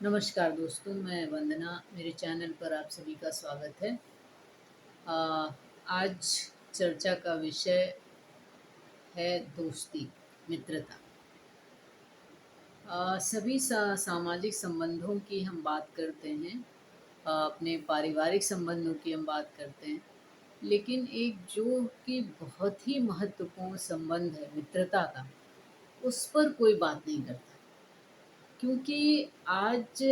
नमस्कार दोस्तों, मैं वंदना, मेरे चैनल पर आप सभी का स्वागत है। अ, आज चर्चा का विषय है दोस्ती, मित्रता। सभी सामाजिक संबंधों की हम बात करते हैं, अपने पारिवारिक संबंधों की हम बात करते हैं, लेकिन एक जो कि बहुत ही महत्वपूर्ण संबंध है मित्रता का, उस पर कोई बात नहीं करता। क्योंकि आज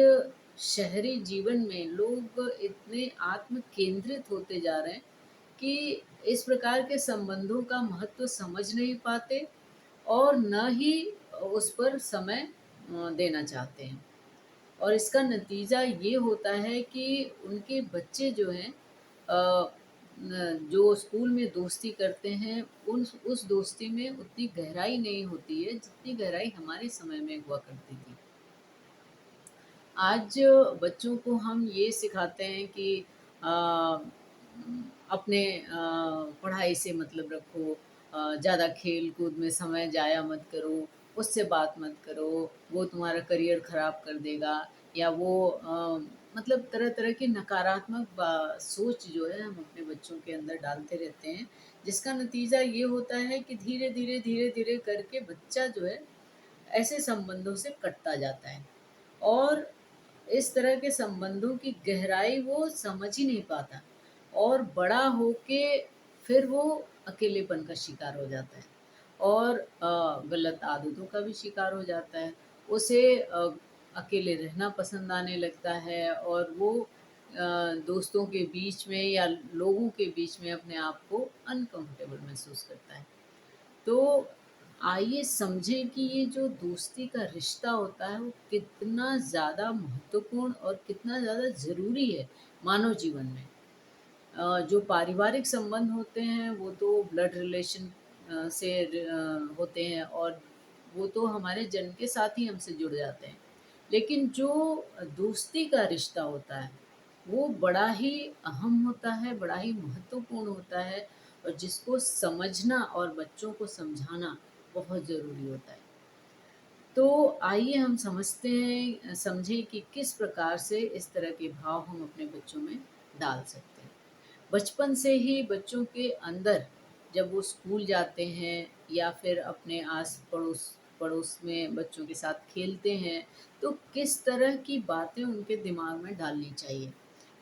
शहरी जीवन में लोग इतने आत्म केंद्रित होते जा रहे हैं कि इस प्रकार के संबंधों का महत्व समझ नहीं पाते और न ही उस पर समय देना चाहते हैं। और इसका नतीजा ये होता है कि उनके बच्चे जो हैं जो स्कूल में दोस्ती करते हैं उस दोस्ती में उतनी गहराई नहीं होती है जितनी गहराई हमारे समय में हुआ करती थी। आज बच्चों को हम ये सिखाते हैं कि अ, अपने पढ़ाई से मतलब रखो, ज़्यादा खेल कूद में समय जाया मत करो, उससे बात मत करो, वो तुम्हारा करियर ख़राब कर देगा, या वो मतलब तरह तरह की नकारात्मक सोच जो है हम अपने बच्चों के अंदर डालते रहते हैं, जिसका नतीजा ये होता है कि धीरे धीरे करके बच्चा जो है ऐसे संबंधों से कटता जाता है और इस तरह के संबंधों की गहराई वो समझ ही नहीं पाता और बड़ा होके फिर वो अकेलेपन का शिकार हो जाता है और गलत आदतों का भी शिकार हो जाता है। उसे अकेले रहना पसंद आने लगता है और वो दोस्तों के बीच में या लोगों के बीच में अपने आप को अनकंफर्टेबल महसूस करता है। तो आइए समझें कि ये जो दोस्ती का रिश्ता होता है वो कितना ज़्यादा महत्वपूर्ण और कितना ज़्यादा ज़रूरी है मानव जीवन में। जो पारिवारिक संबंध होते हैं वो तो ब्लड रिलेशन होते हैं और वो तो हमारे जन्म के साथ ही हमसे जुड़ जाते हैं। लेकिन जो दोस्ती का रिश्ता होता है वो बड़ा ही अहम होता है, बड़ा ही महत्वपूर्ण होता है और जिसको समझना और बच्चों को समझाना बहुत ज़रूरी होता है। तो आइए हम समझें कि किस प्रकार से इस तरह के भाव हम अपने बच्चों में डाल सकते हैं। बचपन से ही बच्चों के अंदर जब वो स्कूल जाते हैं या फिर अपने आस पड़ोस पड़ोस में बच्चों के साथ खेलते हैं, तो किस तरह की बातें उनके दिमाग में डालनी चाहिए।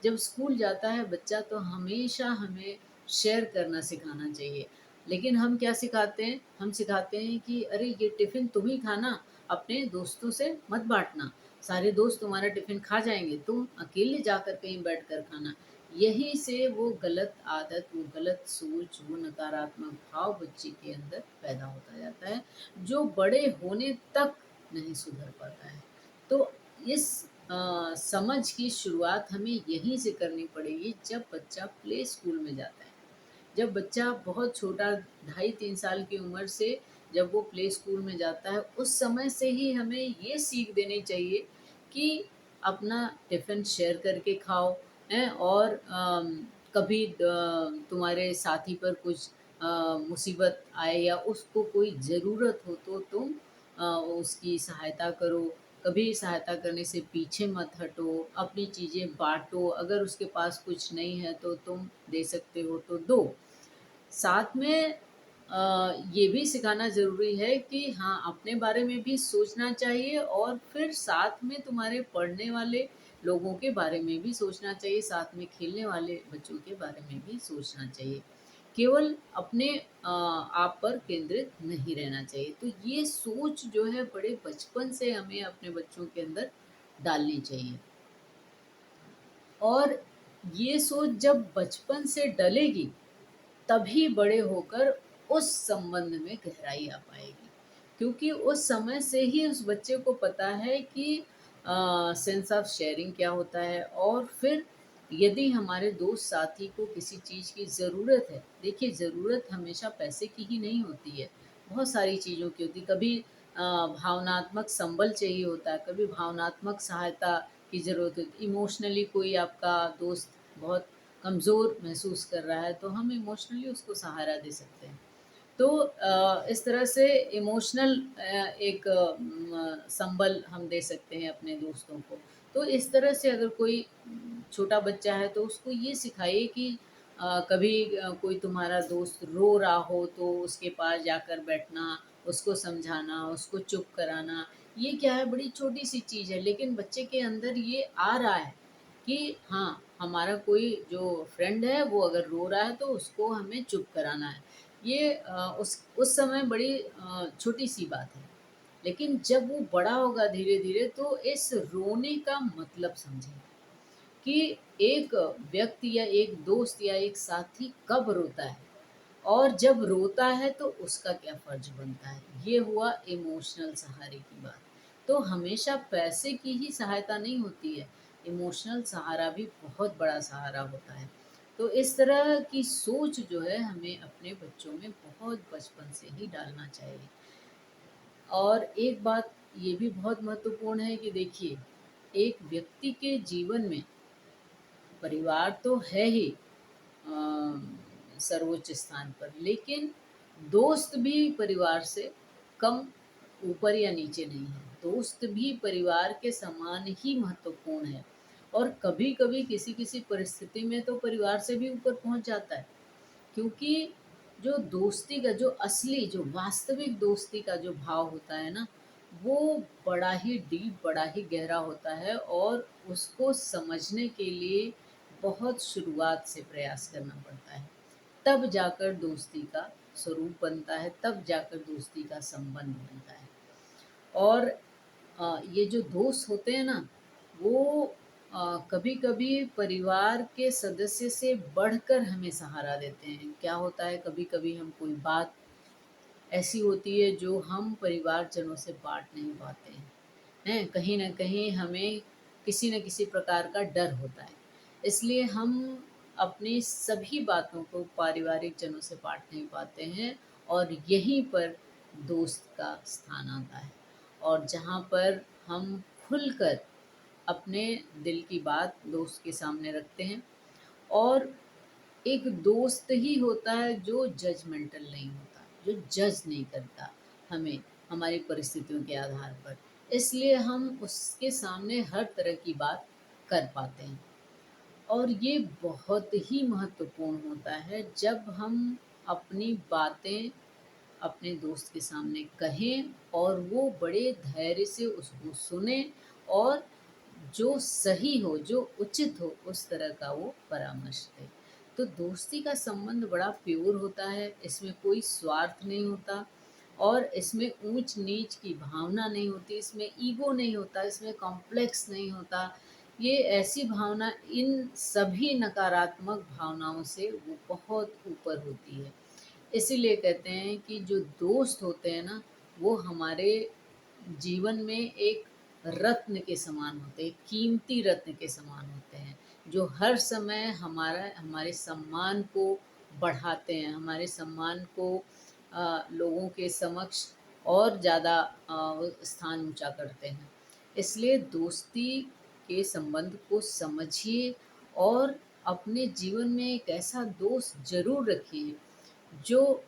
जब स्कूल जाता है बच्चा तो हमेशा हमें शेयर करना सिखाना चाहिए। लेकिन हम क्या सिखाते हैं? हम सिखाते हैं कि अरे ये टिफ़िन तुम ही खाना, अपने दोस्तों से मत बाँटना। सारे दोस्त तुम्हारा टिफ़िन खा जाएँगे, तुम अकेले जाकर कहीं बैठकर खाना। यहीं से वो गलत आदत, वो गलत सोच, वो नकारात्मक भाव बच्चे के अंदर पैदा होता जाता है, जो बड़े होने तक नहीं सुधर पाता है। तो इस समझ की शुरुआत हमें यहीं से करनी पड़ेगी जब बच्चा प्ले स्कूल में जाता है। जब बच्चा बहुत छोटा, ढाई 3 साल की उम्र से जब वो प्ले स्कूल में जाता है, उस समय से ही हमें ये सीख देनी चाहिए कि अपना टिफ़िन शेयर करके खाओ, हैं? और कभी तुम्हारे साथी पर कुछ मुसीबत आए या उसको कोई ज़रूरत हो तो तुम उसकी सहायता करो। कभी सहायता करने से पीछे मत हटो, अपनी चीज़ें बाँटो, अगर उसके पास कुछ नहीं है तो तुम दे सकते हो तो दो। साथ में ये भी सिखाना ज़रूरी है कि हाँ, अपने बारे में भी सोचना चाहिए और फिर साथ में तुम्हारे पढ़ने वाले लोगों के बारे में भी सोचना चाहिए, साथ में खेलने वाले बच्चों के बारे में भी सोचना चाहिए। केवल अपने आप पर केंद्रित नहीं रहना चाहिए। तो ये सोच जो है बड़े बचपन से हमें अपने बच्चों के अंदर डालनी चाहिए। और ये सोच जब बचपन से डलेगी तभी बड़े होकर उस संबंध में गहराई आ पाएगी। क्योंकि उस समय से ही उस बच्चे को पता है कि सेंस ऑफ शेयरिंग क्या होता है और फिर यदि हमारे दोस्त साथी को किसी चीज़ की ज़रूरत है, देखिए ज़रूरत हमेशा पैसे की ही नहीं होती है, बहुत सारी चीज़ों की होती है। कभी भावनात्मक संबल चाहिए होता है, कभी भावनात्मक सहायता की ज़रूरत होती है। इमोशनली कोई आपका दोस्त बहुत कमज़ोर महसूस कर रहा है, तो हम इमोशनली उसको सहारा दे सकते हैं। तो इस तरह से इमोशनल एक संबल हम दे सकते हैं अपने दोस्तों को। तो इस तरह से अगर कोई छोटा बच्चा है तो उसको ये सिखाइए कि कभी कोई तुम्हारा दोस्त रो रहा हो तो उसके पास जाकर बैठना, उसको समझाना, उसको चुप कराना। ये क्या है, बड़ी छोटी-सी चीज़ है, लेकिन बच्चे के अंदर ये आ रहा है कि हाँ, हमारा कोई जो फ्रेंड है वो अगर रो रहा है तो उसको हमें चुप कराना है। ये उस समय बड़ी छोटी-सी बात है। लेकिन जब वो बड़ा होगा धीरे-धीरे तो इस रोने का मतलब समझेगा कि एक व्यक्ति या एक दोस्त या एक साथी कब रोता है और जब रोता है तो उसका क्या फ़र्ज़ बनता है। ये हुआ इमोशनल सहारे की बात। तो हमेशा पैसे की ही सहायता नहीं होती है, इमोशनल सहारा भी बहुत बड़ा सहारा होता है। तो इस तरह की सोच जो है हमें अपने बच्चों में बहुत बचपन से ही डालना चाहिए। और एक बात ये भी बहुत महत्वपूर्ण है कि देखिए, एक व्यक्ति के जीवन में परिवार तो है ही सर्वोच्च स्थान पर, लेकिन दोस्त भी परिवार से कम ऊपर या नीचे नहीं है। दोस्त भी परिवार के समान ही महत्वपूर्ण है और कभी-कभी किसी-किसी परिस्थिति में तो परिवार से भी ऊपर पहुँच जाता है। क्योंकि जो दोस्ती का जो असली जो वास्तविक दोस्ती का जो भाव होता है ना, वो बड़ा ही डीप, बड़ा ही गहरा होता है और उसको समझने के लिए बहुत शुरुआत से प्रयास करना पड़ता है। तब जाकर दोस्ती का स्वरूप बनता है, तब जाकर दोस्ती का संबंध बनता है। और ये जो दोस्त होते हैं ना, वो कभी-कभी परिवार के सदस्य से बढ़कर हमें सहारा देते हैं। क्या होता है, कभी-कभी हम कोई बात ऐसी होती है जो हम परिवारजनों से बाँट नहीं पाते हैं। हैं? कहीं न कहीं हमें किसी न किसी प्रकार का डर होता है। इसलिए हम अपनी सभी बातों को पारिवारिक जनों से बाँट नहीं पाते हैं और यहीं पर दोस्त का स्थान आता है। और जहाँ पर हम खुलकर अपने दिल की बात दोस्त के सामने रखते हैं और एक दोस्त ही होता है जो जजमेंटल नहीं होता, जो जज नहीं करता हमें हमारी परिस्थितियों के आधार पर। इसलिए हम उसके सामने हर तरह की बात कर पाते हैं। और ये बहुत ही महत्वपूर्ण होता है जब हम अपनी बातें अपने दोस्त के सामने कहें और वो बड़े धैर्य से उसको सुने और जो सही हो, जो उचित हो, उस तरह का वो परामर्श दे। तो दोस्ती का संबंध बड़ा प्योर होता है, इसमें कोई स्वार्थ नहीं होता और इसमें ऊँच-नीच की भावना नहीं होती, इसमें ईगो नहीं होता, इसमें कॉम्प्लेक्स नहीं होता। ये ऐसी भावना इन सभी नकारात्मक भावनाओं से वो बहुत ऊपर होती है। इसीलिए कहते हैं कि जो दोस्त होते हैं ना, वो हमारे जीवन में एक रत्न के समान होते हैं, कीमती रत्न के समान होते हैं, जो हर समय हमारे सम्मान को बढ़ाते हैं, हमारे सम्मान को लोगों के समक्ष और ज़्यादा स्थान ऊँचा करते हैं। इसलिए दोस्ती के संबंध को समझिए और अपने जीवन में एक ऐसा दोस्त ज़रूर रखिए जो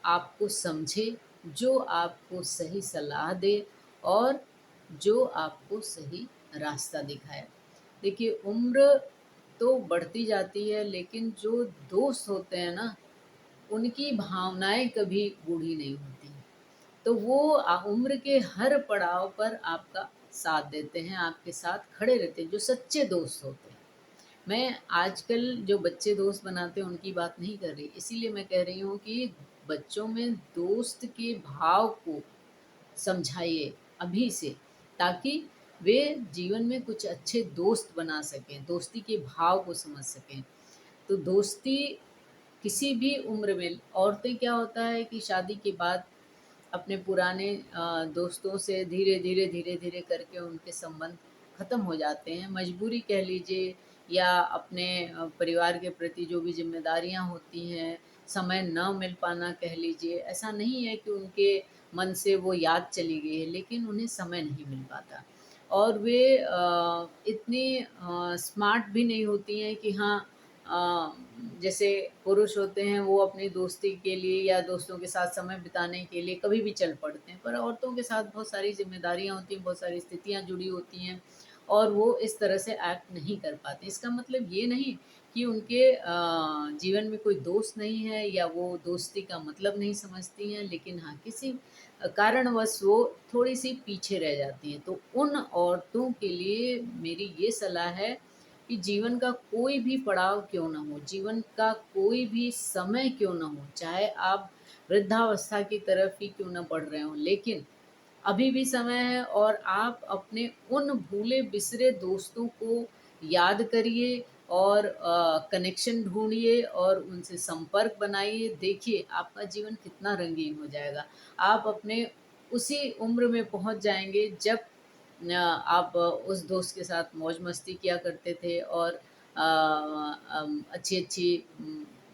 आपको समझे, जो आपको सही सलाह दे और जो आपको सही रास्ता दिखाए। देखिए, उम्र तो बढ़ती जाती है लेकिन जो दोस्त होते हैं ना, उनकी भावनाएँ कभी बूढ़ी नहीं होती। तो वो उम्र के हर पड़ाव पर आपका साथ देते हैं, आपके साथ खड़े रहते हैं, जो सच्चे दोस्त होते हैं। मैं आजकल जो बच्चे दोस्त बनाते हैं उनकी बात नहीं कर रही, इसीलिए मैं कह रही हूँ कि बच्चों में दोस्त के भाव को समझाइए अभी से, ताकि वे जीवन में कुछ अच्छे दोस्त बना सकें, दोस्ती के भाव को समझ सकें। तो दोस्ती किसी भी उम्र में, औरतें क्या होता है कि शादी के बाद अपने पुराने दोस्तों से धीरे-धीरे, धीरे-धीरे करके उनके संबंध ख़त्म हो जाते हैं। मजबूरी कह लीजिए या अपने परिवार के प्रति जो भी ज़िम्मेदारियाँ होती हैं, समय ना मिल पाना कह लीजिए। ऐसा नहीं है कि उनके मन से वो याद चली गई है, लेकिन उन्हें समय नहीं मिल पाता। और वे इतनी स्मार्ट भी नहीं होती हैं कि हाँ, जैसे पुरुष होते हैं वो अपनी दोस्ती के लिए या दोस्तों के साथ समय बिताने के लिए कभी भी चल पड़ते हैं, पर औरतों के साथ बहुत सारी ज़िम्मेदारियाँ होती हैं, बहुत सारी स्थितियाँ जुड़ी होती हैं और वो इस तरह से एक्ट नहीं कर पाती। इसका मतलब ये नहीं कि उनके जीवन में कोई दोस्त नहीं है या वो दोस्ती का मतलब नहीं समझती हैं, लेकिन हाँ, किसी कारणवश वो थोड़ी-सी पीछे रह जाती हैं। तो उन औरतों के लिए मेरी ये सलाह है कि जीवन का कोई भी पड़ाव क्यों ना हो, जीवन का कोई भी समय क्यों ना हो, चाहे आप वृद्धावस्था की तरफ ही क्यों ना बढ़ रहे हों, लेकिन अभी भी समय है और आप अपने उन भूले-बिसरे दोस्तों को याद करिए और कनेक्शन ढूँढिए और उनसे संपर्क बनाइए। देखिए, आपका जीवन कितना रंगीन हो जाएगा। आप अपने उसी उम्र में पहुँच जाएँगे जब आप उस दोस्त के साथ मौज-मस्ती किया करते थे और अच्छी-अच्छी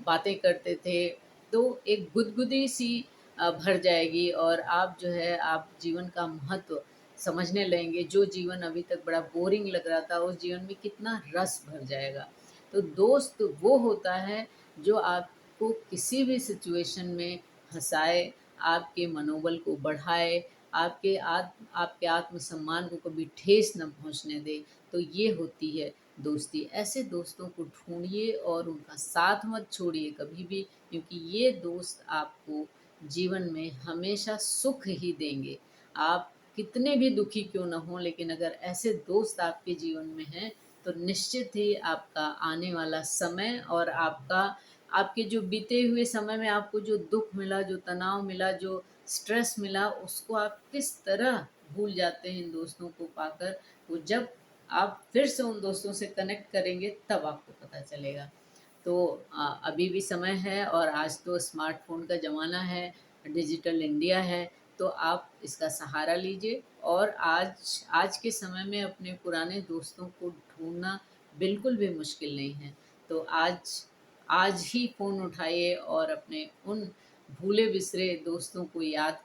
बातें करते थे। तो एक गुदगुदी-सी भर जाएगी और आप जो है आप जीवन का महत्व समझने लगेंगे। जो जीवन अभी तक बड़ा बोरिंग लग रहा था, उस जीवन में कितना रस भर जाएगा। तो दोस्त वो होता है जो आपको किसी भी सिचुएशन में हँसाए, आपके मनोबल को बढ़ाए, आपके आत्मसम्मान को कभी ठेस ना पहुँचने दे। तो ये होती है दोस्ती। ऐसे दोस्तों को ढूँढिए और उनका साथ मत छोड़िए कभी भी, क्योंकि ये दोस्त आपको जीवन में हमेशा सुख ही देंगे। आप कितने भी दुखी क्यों ना हों, लेकिन अगर ऐसे दोस्त आपके जीवन में हैं, तो निश्चित ही आपका आने वाला समय और आपके जो बीते हुए समय में आपको जो दुःख मिला, जो तनाव मिला, जो स्ट्रेस मिला, उसको आप किस तरह भूल जाते हैं इन दोस्तों को पाकर। वो जब आप फिर से उन दोस्तों से कनेक्ट करेंगे, तब आपको पता चलेगा। तो अभी भी समय है और आज तो स्मार्टफ़ोन का ज़माना है, डिजिटल इंडिया है, तो आप इसका सहारा लीजिए और आज आज के समय में अपने पुराने दोस्तों को ढूँढना बिल्कुल भी मुश्किल नहीं है। तो आज आज ही फ़ोन उठाइए और अपने उन भूले-बिसरे दोस्तों को याद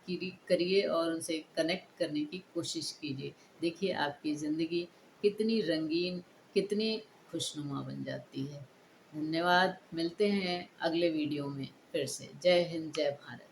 करिए और उनसे कनेक्ट करने की कोशिश कीजिए। देखिए आपकी ज़िंदगी कितनी रंगीन, कितनी खुशनुमा बन जाती है। धन्यवाद, मिलते हैं अगले वीडियो में फिर से। जय हिंद, जय भारत।